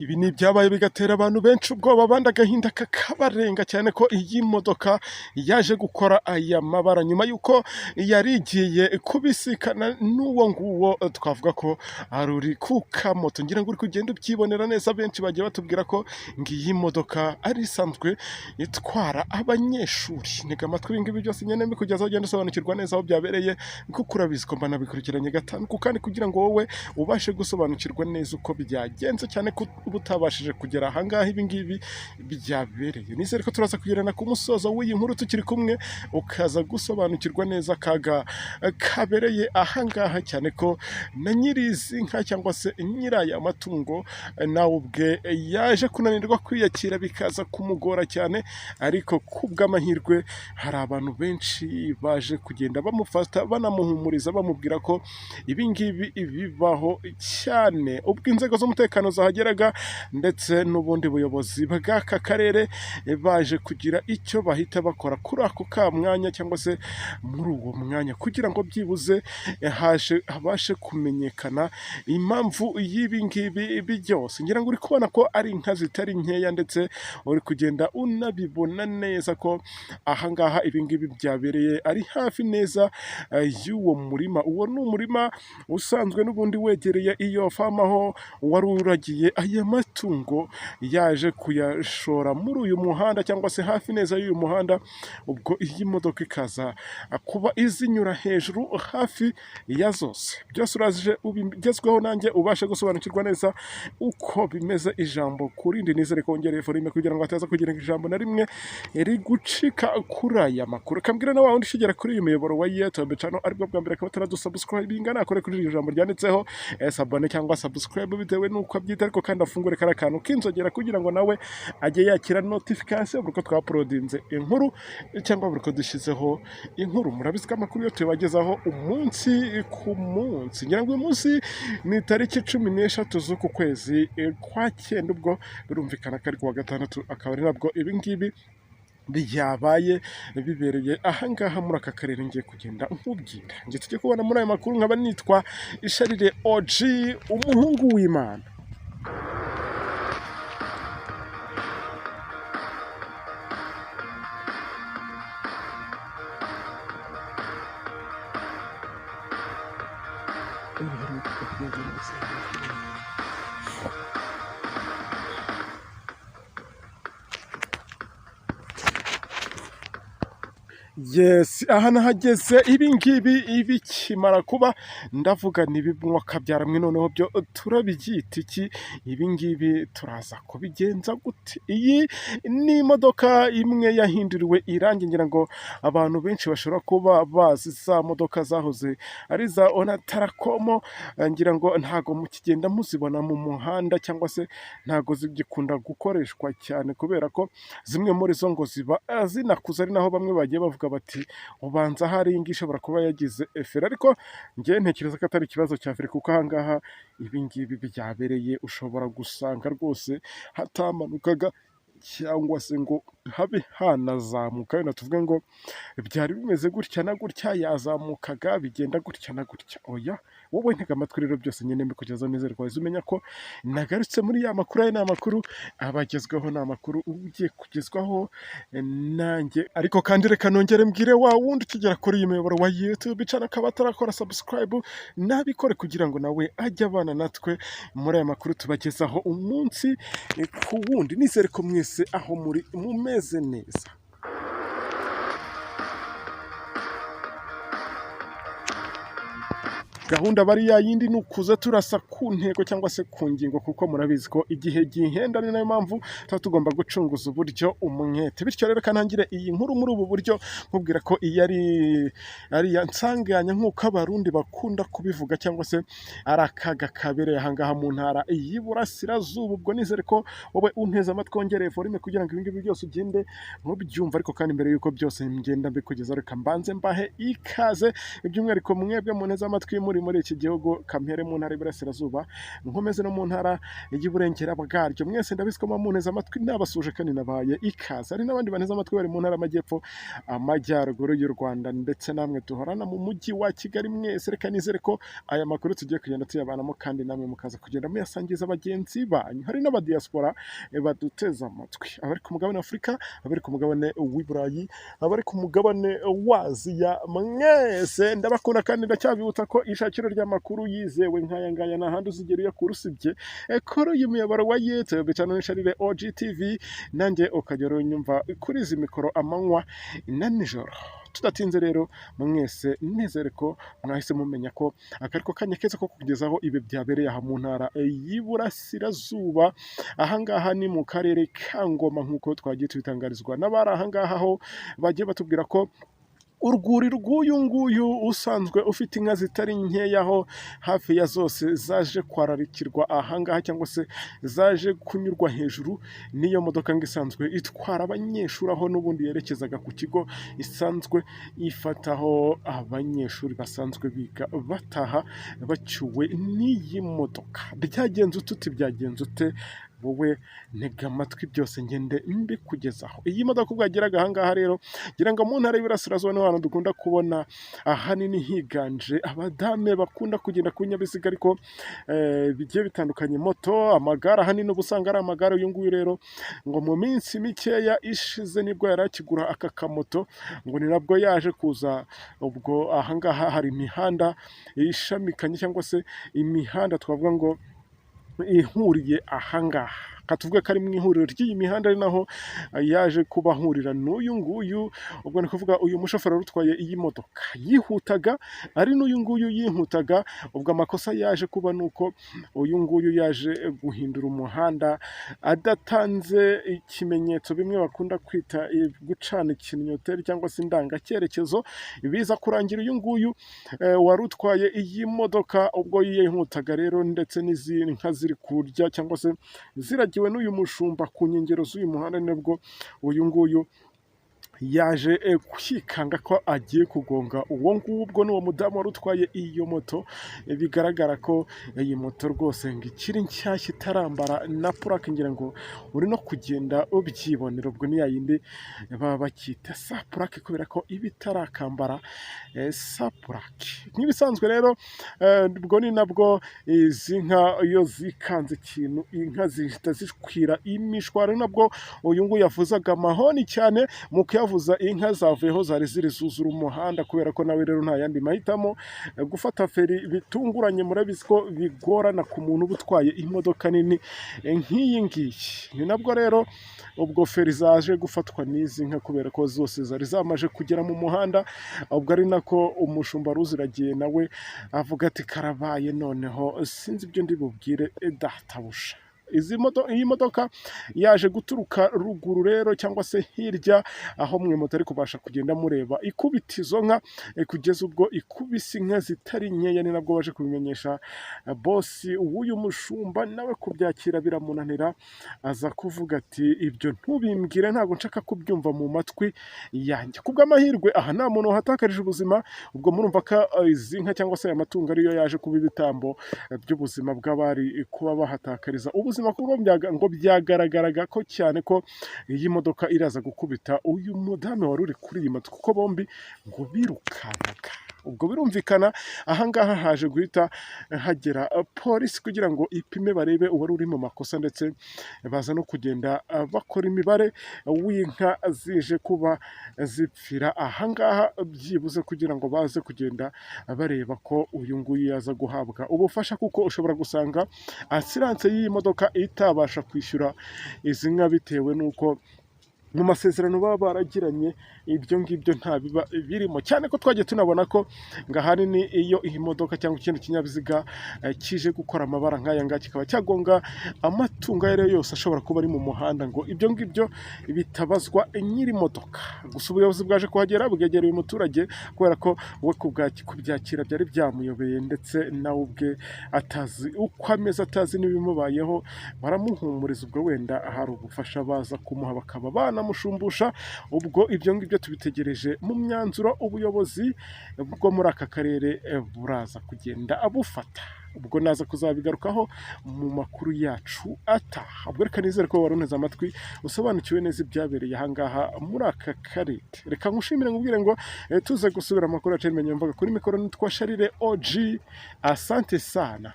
Ibi ni ibyabaye bigatera abantu benshi ubwoba abandi agahinda kakabarenga cyane ko iyi modoka yaje gukora aya mabara nyuma y'uko yari igiye kubisikana n'uwo nguwo twavuga ko ari uri ku kamoto. Ngira ngo uri kugenda ubyibonera neza, benshi bagiye batubwira ko ngiyi modoka ari isanzwe itwara abanyeshuri. Ntega amatwi ibi ngibi byose nyine mbikugezaho ugenda usobanukirwa neza aho byabereye, kuko urabizi ko mba nabikurikiranye gatanu kandi kugira ngo wowe ubashe gusobanukirwa neza uko byagenze, cyane ko uba utabashije kugera ahangaha ibi ngibi byabereye. Nizere ko turaza kugerana ku musozo w'iyi nkuru tukiri kumwe, ukaza gusobanukirwa neza akaga kabereye ahangaha, cyane ko na nyirizi nka cyangwa se nyiraya matungo nawe ubwe yaje kunanirwa kwiyakira bikaza kumugora cyane, ariko kubw'amahirwe hari abantu benshi baje kugenda bamufata banamuhumuriza bamubwira ko ibi ngibi bibaho cyane. Ubwo inzego z'umutekano zahageraga ndetse n'ubundi buyobozi bw'aka karere baje kugira icyo bahita bakora kuri ako ka mwanya cyangwa se muri uwo mwanya, kugira ngo byibuze habashe kumenyekana impamvu y'ibi ngibi byose. Ngira ngo uri kubona ko ari inka zitari nkeya, ndetse uri kugenda unabibona neza ko ahangaha ibi ngibi byabereye ari hafi neza y'uwo murima. Uwo ni umurima usanzwe n'ubundi wegereye iyo famu aho wari uragiye aya matungo, yaje kuyashora muri uyu muhanda cyangwa se hafi neza y'uyu muhanda. Ubwo iyi modoka ikaza kuba izinyura hejuru hafi ya zose. Byose uraje ubigezweho nanjye ubashe gusobanukirwa neza uko bimeze ijambo kurindi. Nizere ko wongereye volume kugira ngo hataza kugira ijambo na rimwe rigucika kuri aya makuru. Kambwira na wundi ukigera kuri uyu muyoboro wa YouTube channel aribwo bwa mbere akaba ataradusubscribinga, nakore kuri iri jambo ryanditseho sabone cyangwa subscribe bitewe nuko abyita, ariko kandi afungure kara kantu kinzogera kugira ngo nawe ajye yakira notification buri ko twaprodinze inkuru cyangwa buri ko dushyizeho inkuru. Murabizi ko amakuru yo tubagezaho umunsi ku munsi. Ngira ngo uyu munsi ni tariki 13 z'uku kwezi kwa 9, ubwo birumvikana ko ari kuwa gatandatu, akaba ari nabwo ibi ngibi byabaye bibereye ahangaha muri aka karere ngiye kugenda nkubwira. Ngiye tujye kubona muri aya makuru, nkaba nitwa Isharire OG, umuhungu w'Imana. Yes, aha nahageze ibi ngibi bikimara kuba, ndavuga nibimwa kabyaramwe, noneho byo turabibyita iki? Ibi ngibi turaza kubigenza gute? Iyi ni imodoka imwe yahinduriwe irangi. Ngira ngo abantu benshi bashobora kuba bazi za modoka zahoze ari za Onatarakomo. Ngira ngo ntago mukigenda muzibona mu muhanda, cyangwa se ntago zigikunda gukoreshwa cyane, kubera ko zimwe muri zo ngo ziba zinakuze, ari naho bamwe bagiye bavuga bati ubanza hari ingi ishobora kuba yagize efera. Ariko njye ntekereza ko atari ikibazo cya feri, kuko ahangaha ibi ngibi byabereye ushobora gusanga rwose hatamanukaga cyangwa se ngo habe hanazamuka. Wenda tuvuge ngo byari bimeze gutya na gutya, yazamukaga bigenda gutya na gutya. Oya, wowe ntega amatwi rero, byose nyine mbikugezaho neza rwose umenya ko nagarutse muri ya makuru. Aya ni amakuru abagezweho, ni amakuru ugiye kugezwaho nanjye. Ariko kandi reka nongere mbwire wa wundi ukigera kuri uyu muyoboro wa YouTube channel akaba atarakora subscribe, nabikore kugira ngo nawe ajye abana natwe muri aya makuru tubagezaho umunsi ku wundi. Nizere ko mwese aho muri mumeze neza. Gahunda bari ya yindi ni ukuza turasa ku ntego cyangwa se ku ngingo, kuko murabizi ko igihe gihenda, ni nayo mpamvu tuba tugomba gucunguza uburyo umwete. Bityo rero kanangire iyi nkuru muri ubu buryo, nkubwira ko iyi ari ya nsanganya nk'uko abarundi bakunda kubivuga, cyangwa se ari akaga kabereye ahangaha mu ntara y'Iburasirazuba. Ubwo nizere ko wowe unteze amatwi wongereye volume kugira ngo ibi ngibi byose ugende mubyumva. Ariko kandi mbere y'uko byose ngenda mbikugeza, reka mbanze mbahe ikaze, by'umwihariko mwebwe munteze amatwi muri turi muri iki gihugu kampere mu ntara y'Iburasirazuba nkomeze no mu ntara y'Iburengera bwaryo mwese ndabiswamo muneza amatwi nabasuje kandi nabaye ikaze hari n'abandi baneza amatwi bari mu ntara y'Amajyepfo amajyaruguru y'u Rwanda ndetse namwe duhorana mu mujyi wa Kigali mwese reka nizere ko aya makuru tugiye kugenda tuyabanamo kandi namwe mukaza kugenda muyasangiza bagenzi banyu hari n'abadiaspora baduteza amatwi abari ku mugabane wa Afurika abari ku mugabane w'i Burayi abari ku mugabane wa Aziya mwese ndabakunda kandi ndacyabibutsa ko ishakiro ry'amakuru yizewe nk'aya ngaya nta handi uzigera uyakura usibye kuri uyu muyoboro wa YouTube cyane nisharire OGTV nanjye ukagera unyumva kuri izi mikoro amanywa na nijoro tudatinze rero mwese nizere ko mwahise mumenya ko akariko kanya keza ko kugezaho ibi byabereye aha mu ntara y'Iburasirazuba ahangaha ni mu karere ka Ngoma nk'uko twagiye tubitangarizwa n'abari ahangaha ho bagiye batubwira ko urwuri rw'uyu nguyu usanzwe ufite inka zitari nkeyaho hafi ya zose zaje kwararikirwa ahangaha cyangwa se zaje kunyurwa hejuru n'iyo modoka ngo isanzwe itwara abanyeshuri aho n'ubundi yerekezaga ku kigo isanzwe ifataho abanyeshuri basanzwe biga bataha bacyuwe n'iyi modoka byagenze ututi byagenze ute wowe ntega amatwi byose ngende mbikugezaho iyi modoka ubwo yageraga ahangaha rero ngira ngo mu ntara y'Iburasirazuba niho hantu dukunda kubona ahanini higanje abadame bakunda kugenda ku binyabiziga ariko bigiye bitandukanye moto amagare ahanini uba usanga ari amagare uyu nguyu rero ngo mu minsi mikeya ishize nibwo yari akigura aka kamoto ngo ni nabwo yaje kuza ubwo ahangaha hari imihanda ishamikanye cyangwa se imihanda twavuga ngo ihuriye ahangaha katuvuga ko ari mu ihuriro ry'iyi mihanda ari naho yaje kubahurira n'uyu nguyu ubwo ni kuvuga uyu mushoferi utwaye iyi modoka yihutaga ari n'uyu nguyu yihutaga ubwo amakosa yaje kuba nuko uyu nguyu yaje guhindura umuhanda adatanze ikimenyetso bimwe bakunda kwita gucana ikinyoteri cyangwa se indangacyerekezo biza kurangira uyu nguyu wari utwaye iyi modoka ubwo yihutaga rero ndetse n'izindi nka ziri kurya cyangwa se ziragiwe n'uyu mushumba ku nkengero z'uyu muhanda nibwo uyu nguyu yaje kwikanga ko agiye kugonga uwo ngubwo n'uwo mudamu wari utwaye iyo moto bigaragara ko iyi moto rwose ngo ikiri nshyashya itarambara na purake ngira ngo uri no kugenda ubyibonera ubwo ni yayindi baba bakita sa purake kubera ko iba itarakambara sa purake nk'ibisanzwe rero ubwo ni nabwo izi nka iyo zikanze ikintu inka zihita zikwira imishwaro nabwo uyu nguyu yavuzaga amahoni cyane mu kuyavuza inka zavuyeho zari ziri zuzura umuhanda kubera ko nawe rero nta yandi mahitamo gufata feri bitunguranye murabizi ko bigorana ku muntu uba utwaye imodoka nini nk'iyi ngiyi ni nabwo rero ubwo feri zaje gufatwa n'izi nka kubera ko zose zari zamaje kugera mu muhanda ubwo ari nako umushumba ruziragiye nawe avuga ati karabaye noneho sinzi ibyo ndi bubwire databusha iyi modoka yaje guturuka ruguru rero cyangwa se hirya aho mwe mutari kubasha kugenda mureba ikubita izo nka kugeza ubwo ikubise inka zitari nkeya ni nabwo baje kubimenyesha bosi w'uyu mushumba nawe kubyakira biramunanira aza kuvuga ati ibyo ntubimbwire ntabwo nshaka kubyumva mu matwi yanjye kubw'amahirwe aha nta muntu wahatakarije ubuzima ubwo murumva ko izi nka cyangwa se aya matungo ariyo yaje kuba ibitambo by'ubuzima bw'abari kuba bahatakariza ubuzima ngo byagaragaraga ko cyane ko iyi modoka iraza gukubita uyu mudamu wari uri kuri iyi moto kuko bombi ngo birukanaga ubwo birumvikana ahangaha haje guhita hagera polisi kugira ngo ipime barebe uwari uri mu makosa ndetse baza no kugenda bakora imibare w'inka zije kuba zipfira ahangaha byibuze kugira ngo baze kugenda bareba ko uyu nguyu yaza guhabwa ubufasha kuko ushobora gusanga asiranse y'iyi modoka itabasha kwishyura izi nka bitewe n'uko mu masezerano baba baragiranye ibyo ngibyo nta biba birimo cyane ko twagiye tunabona ko ngo ahanini iyo iyi modoka cyangwa ikindi kinyabiziga kije gukora amabara nk'aya ngaya kikaba cyagonga amatungo ayo ari yo yose ashobora kuba ari mu muhanda ngo ibyo ngibyo bitabazwa nyiri modoka gusa ubuyobozi bwaje kuhagera bwegereye umuturage kubera ko we kubyakira byari byamuyobeye ndetse nawe ubwe atazi uko ameze atazi n'ibimubayeho baramuhumuriza ubwo wenda hari ubufasha baza kumuha bakaba bana bakanamushumbusha. Ubwo ibyo ngibyo tubitegereje mu myanzuro ubuyobozi bwo muri aka karere buraza kugenda abufata. Ubwo naza kuzabigarukaho mu makuru yacu ataha. Ubwo reka nizere ko wari unteze amatwi usobanukiwe neza ibyabereye aha ngaha muri aka karere. Reka ngushimire ngubwire ngo tuze gusubira amakuru yacu menya mvuga kuri mikoro nitwa Sharire OG. Asante sana.